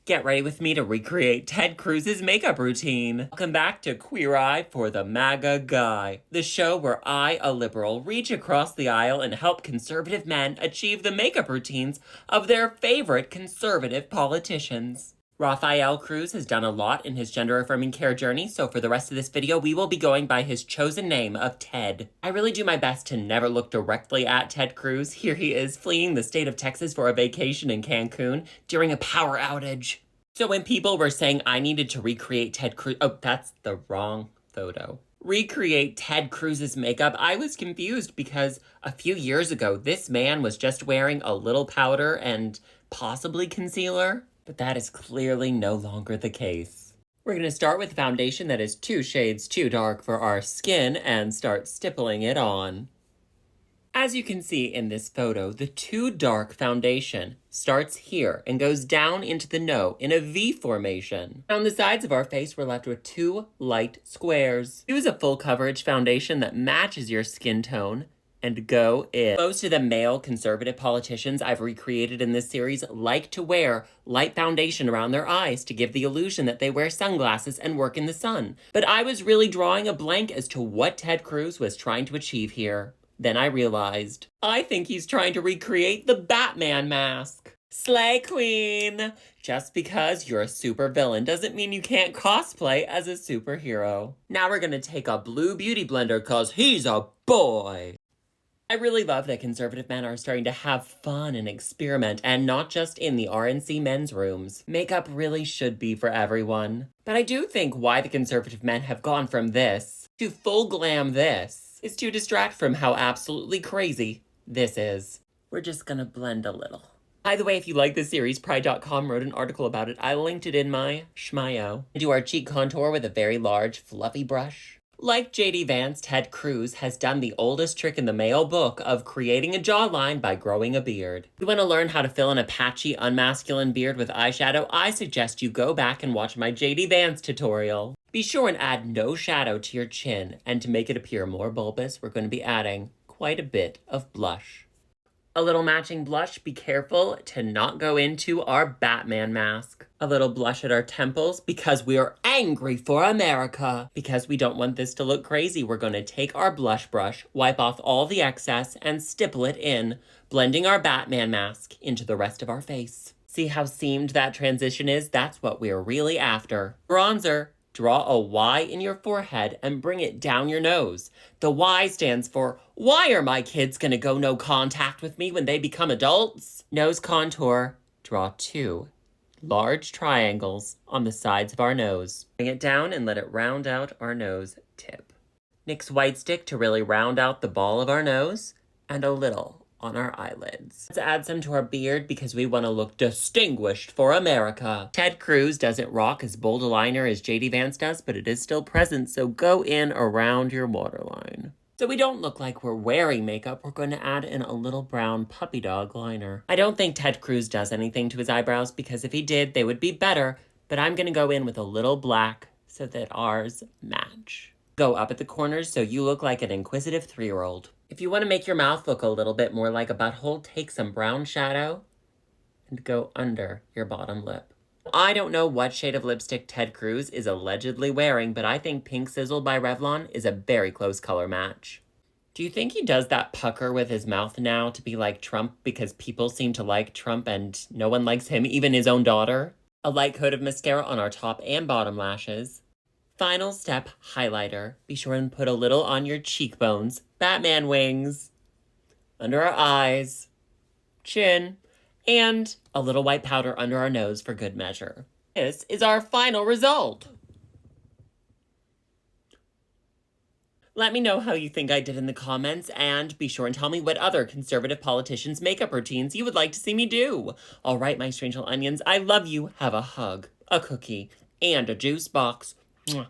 Get ready with me to recreate Ted Cruz's makeup routine. Welcome back to Queer Eye for the MAGA Guy, the show where I, a liberal, reach across the aisle and help conservative men achieve the makeup routines of their favorite conservative politicians. Ted Cruz has done a lot in his gender-affirming care journey, so for the rest of this video, we will be going by his chosen name of Ted. I really do my best to never look directly at Ted Cruz. Here he is, fleeing the state of Texas for a vacation in Cancun during a power outage. So when people were saying I needed to recreate Ted Cruz— oh, that's the wrong photo. Recreate Ted Cruz's makeup, I was confused because a few years ago, this man was just wearing a little powder and possibly concealer. But that is clearly no longer the case. We're going to start with a foundation that is 2 shades too dark for our skin and start stippling it on. As you can see in this photo, the too dark foundation starts here and goes down into the nose in a V formation. On the sides of our face, we're left with 2 light squares. Use a full coverage foundation that matches your skin tone and go in. Most of the male conservative politicians I've recreated in this series like to wear light foundation around their eyes to give the illusion that they wear sunglasses and work in the sun. But I was really drawing a blank as to what Ted Cruz was trying to achieve here. Then I realized, I think he's trying to recreate the Batman mask. Slay Queen! Just because you're a super villain doesn't mean you can't cosplay as a superhero. Now we're gonna take a blue beauty blender cause he's a boy. I really love that conservative men are starting to have fun and experiment, and not just in the RNC men's rooms. Makeup really should be for everyone. But I do think why the conservative men have gone from this to full glam this is to distract from how absolutely crazy this is. We're just gonna blend a little. By the way, if you like this series, Pride.com wrote an article about it. I linked it in my schmio. I do our cheek contour with a very large, fluffy brush. Like J.D. Vance, Ted Cruz has done the oldest trick in the male book of creating a jawline by growing a beard. If you want to learn how to fill in a patchy, unmasculine beard with eyeshadow, I suggest you go back and watch my J.D. Vance tutorial. Be sure and add no shadow to your chin, and to make it appear more bulbous, we're going to be adding quite a bit of blush. A little matching blush, be careful to not go into our Batman mask. A little blush at our temples because we are angry for America. Because we don't want this to look crazy, we're going to take our blush brush, wipe off all the excess, and stipple it in, blending our Batman mask into the rest of our face. See how seamed that transition is? That's what we're really after. Bronzer. Draw a Y in your forehead and bring it down your nose. The Y stands for, why are my kids gonna go no contact with me when they become adults? Nose contour. Draw 2 large triangles on the sides of our nose. Bring it down and let it round out our nose tip. NYX white stick to really round out the ball of our nose, and a little on our eyelids. Let's add some to our beard because we want to look distinguished for America. Ted Cruz doesn't rock as bold a liner as J.D. Vance does, but it is still present, so go in around your waterline. So we don't look like we're wearing makeup, we're going to add in a little brown puppy dog liner. I don't think Ted Cruz does anything to his eyebrows because if he did, they would be better, but I'm going to go in with a little black so that ours match. Go up at the corners so you look like an inquisitive 3-year-old. If you want to make your mouth look a little bit more like a butthole, take some brown shadow and go under your bottom lip. I don't know what shade of lipstick Ted Cruz is allegedly wearing, but I think Pink Sizzle by Revlon is a very close color match. Do you think he does that pucker with his mouth now to be like Trump because people seem to like Trump and no one likes him, even his own daughter? A light coat of mascara on our top and bottom lashes. Final step, highlighter. Be sure and put a little on your cheekbones. Batman wings. Under our eyes. Chin. And a little white powder under our nose for good measure. This is our final result. Let me know how you think I did in the comments, and be sure and tell me what other conservative politicians' makeup routines you would like to see me do. All right, my strange little onions, I love you. Have a hug, a cookie, and a juice box. Mwah.